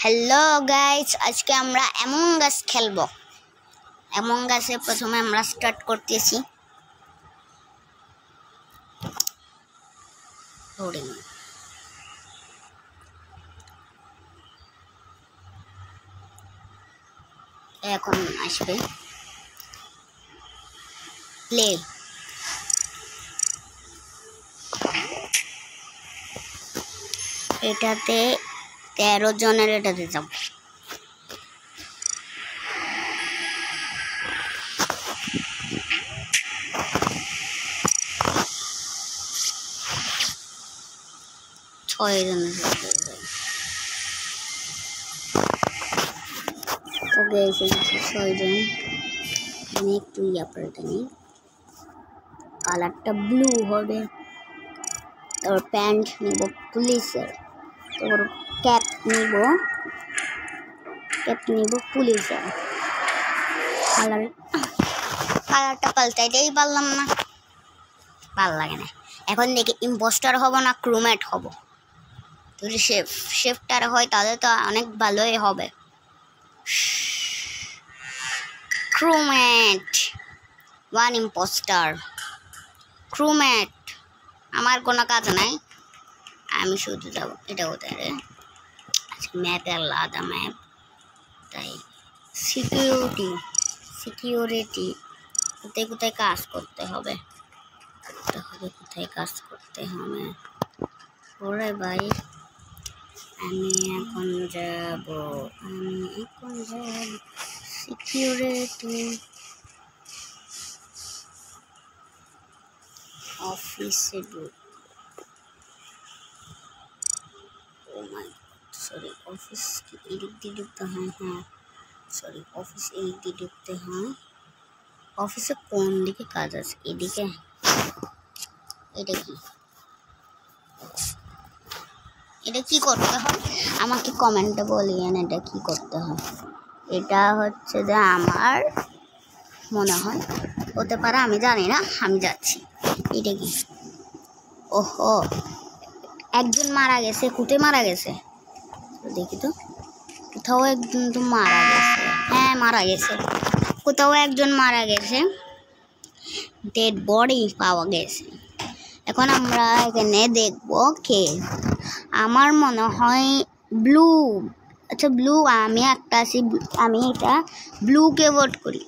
Hello guys, আজকে আমরা among আস খেলবো। অ্যামং আসে প্রথমে আমরা স্টার্ট করতেছি। এখন আসবে প্লে। এটাতে 13 জনের এটাতে যাব। ওকে, এসে গেছে 6 জন। আমি একটু পাল্টে নিই, কালারটা ব্লু হবে। তারপর প্যান্ট নিব পুলিশের, তারপর ক্যাপ নিব পুলিশের। কালারটা পাল্টাইতেই পারলাম না, ভালো লাগে না। এখন দেখি ইম্পোস্টার হব না ক্রুমেট হব। যদি শেফটার হয় তাহলে তো অনেক ভালোই হবে। ক্রুমেট, ওয়ান ইম্পোস্টার। ক্রুমেট, আমার কোনো কাজ নাই, আমি শুধু যাব। এটা কোথায় রে? আজকে ম্যাপে আলাদা ম্যাপ, তাই সিকিউরিটি কোথায় কোথায় কাজ করতে হবে, কোথায় কাজ করতে হবে। ওরে ভাই, আমি এখন যাব সিকিউরিটি অফিসে। সরি, অফিস কি এদিক দিয়ে ঢুকতে হয়? হ্যাঁ সরি, অফিস এদিক দিয়ে ঢুকতে হয়। অফিসে কোন দিকে কাজ আছে? এদিকে। এটা কি করতে হয় আমাকে কমেন্টে বলিয়েন, এটা কি করতে হয়। এটা হচ্ছে যে আমার মনে হয়, হতে পারে, আমি জানি না, আমি যাচ্ছি। এটা কি? ওহো, একজন মারা গেছে। কোথায় মারা গেছে দেখি তো। কোথাও একজন তো মারা গেছে। হ্যাঁ, মারা গেছে, কোথাও একজন মারা গেছে, ডেড বডি পাওয়া গেছে। এখন আমরা এখানে দেখবো কে। আমার মনে হয় ব্লু। আচ্ছা ব্লু, আমি একটা আছি, আমি এটা ব্লুকে ভোট করি।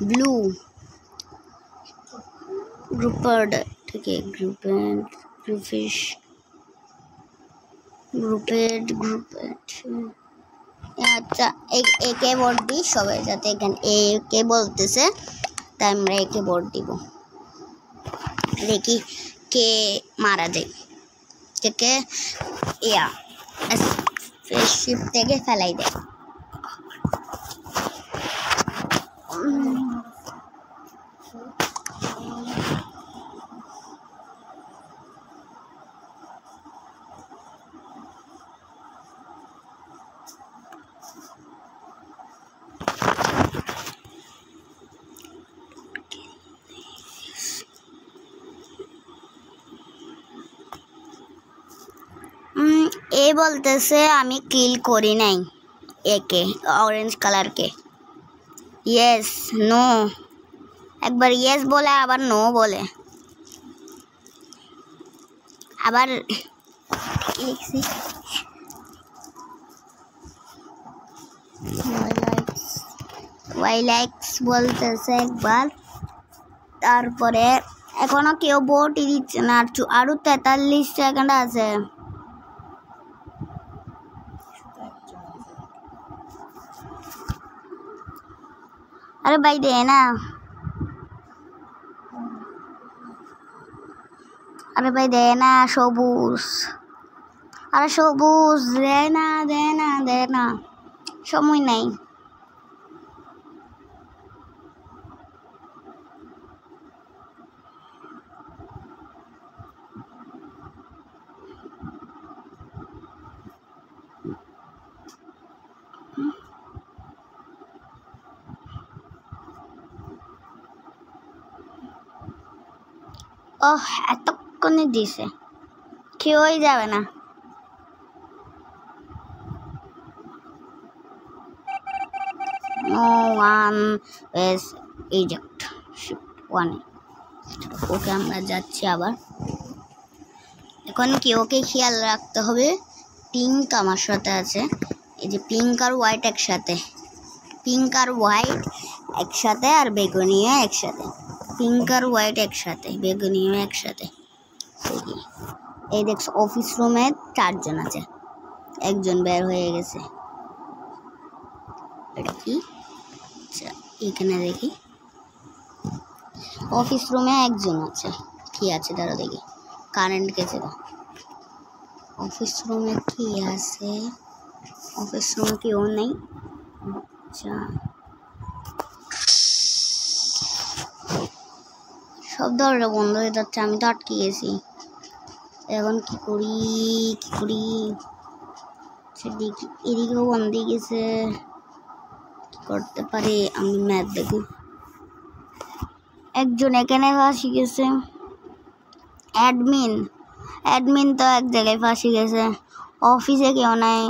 ব্লু গ্রুপার্ড থেকে গ্রুপেড। আচ্ছা, একে ভোট দিই সবাই, যাতে এখানে একে বলতেছে, তাই আমরা একে ভোট দিব। দেখি কে মারা যায়, কে স্পেসশিপ থেকে ফেলাই দেয়। এ বলতেছে আমি কিল করি নাই একে, অরেঞ্জ কালারকে। ইয়েস নো, একবার ইয়েস বলে আবার নো বলে, আবার ওয়াইলাইক্স বলতেছে একবার। তারপরে এখনো কেউ ভোটই দিচ্ছে না, আরো 43 সেকেন্ড আছে। আরে ভাই দে না, আরে ভাই দে না সবুজ, আরে সবুজ দে না, সময় নাই। ওহ, এতক্ষণে দিছে, কেউই যাবে না। নো ওয়ান ইজ ইজেক্ট ওয়ানে। ওকে আমরা যাচ্ছি আবার। এখন কি ওকে খেয়াল রাখতে হবে, পিঙ্ক আমার সাথে আছে, এই যে পিঙ্ক আর হোয়াইট একসাথে, পিঙ্ক আর হোয়াইট একসাথে, আর বেগুনিও একসাথে, পিঙ্ক আর হোয়াইট একসাথে, বেগুনিও একসাথে। এই দেখছো অফিস রুমে 4 জন আছে, একজন বের হয়ে গেছে। এটা কি? আচ্ছা এখানে দেখি অফিস রুমে একজন আছে, কি আছে দাঁড়া দেখি, কারেন্ট গেছে তো। অফিস রুমে কি আছে? অফিস রুমে কেউ নেই। আচ্ছা সব দরজা বন্ধ হয়ে যাচ্ছে, আমি তো আটকে গেছি। এখন কি করি কি করি? সেদিকে এদিকেও বন্ধ হয়ে গেছে, কি করতে পারি? আমি ম্যাপ দেখি। একজন এখানে ফাঁসি গেছে, অ্যাডমিন, অ্যাডমিন তো এক জায়গায় ফাঁসি গেছে। অফিসে কেউ নাই,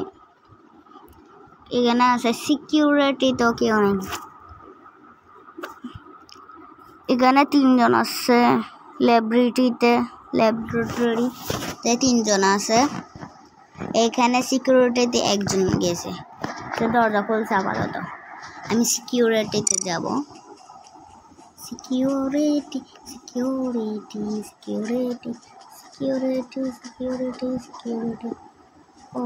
এখানে আছে সিকিউরিটি তো কেউ নেই। এখানে 3 জন আছে, ল্যাবরেটরিতে 3 জন আছে। এখানে সিকিউরিটিতে একজন গেছে, তো দরজা খুলছে আপাতত। আমি সিকিউরিটিতে যাব। Security security security security security security ও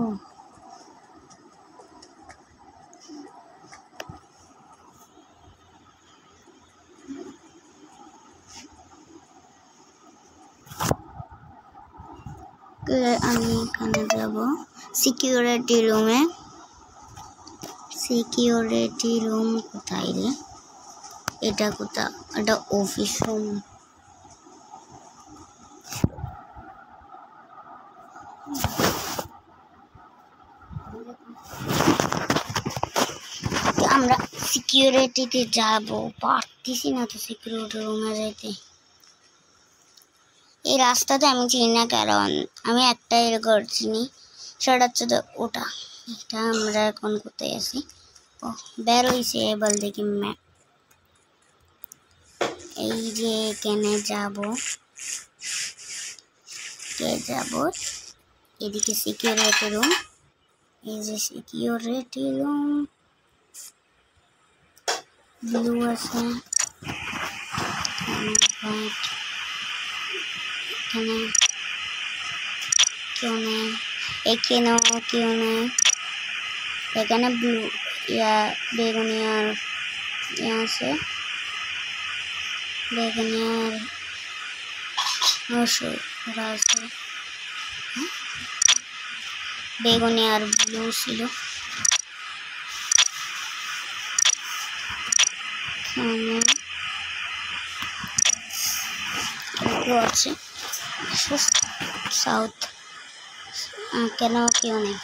আমি এখানে যাব সিকিউরিটি রুমে। সিকিউরিটি রুম কোথায় রে? এটা কোথা? এটা অফিস রুম। আমরা সিকিউরিটিতে যাব, পারতেছি না তো সিকিউরিটি রুমে যেতে। এই রাস্তাতে আমি চিনি না, কারণ আমি একটাই রেকর্ড চিনি, সেটা হচ্ছে তো ওটা। এটা আমরা এখন কোথায় আছি? ও বের হয়েছে, এবার দেখি ম্যাপ। এই যে এখানে যাব, এদিকে সিকিউরিটি রুম, এই যে সিকিউরিটি রুম ব্লু আছে, এখানে কেউ নেই, এখানেও কেউ নেই। এখানে ব্লু বেগুনি আর আছে, বেগুনি আর ওরা আছে, বেগুনি আর ব্লু ছিল। আছে সাউথ, কেন কেউ নেই,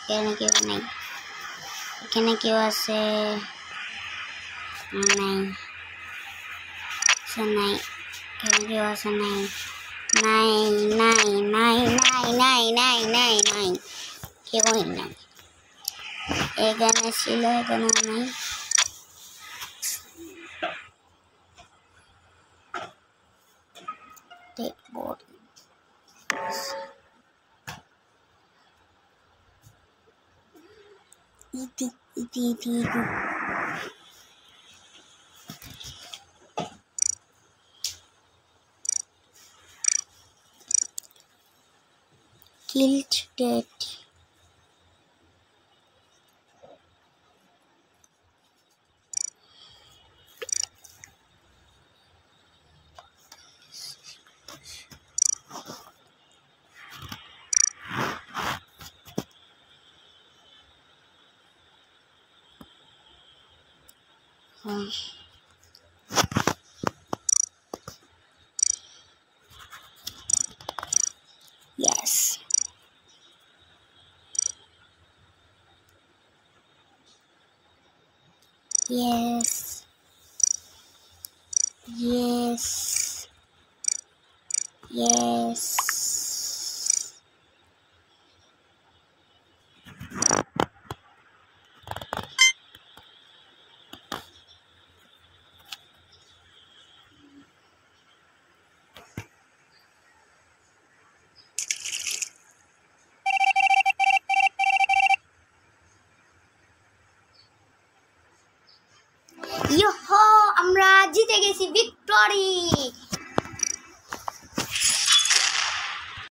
এখানে কেউ নেই, এখানে কেউ আছে নাই, নাই, এখানে কেউ আছে নাই, নাই নাই নাই নাই নাই নাই নাই নাই, কেউ নাই। এখানে ছিল, এখানে নাই। Killed dead. Yes. Yes. Yes. Yes. ইয়ো আমরা জিতে গেছি, ভিক্টরি।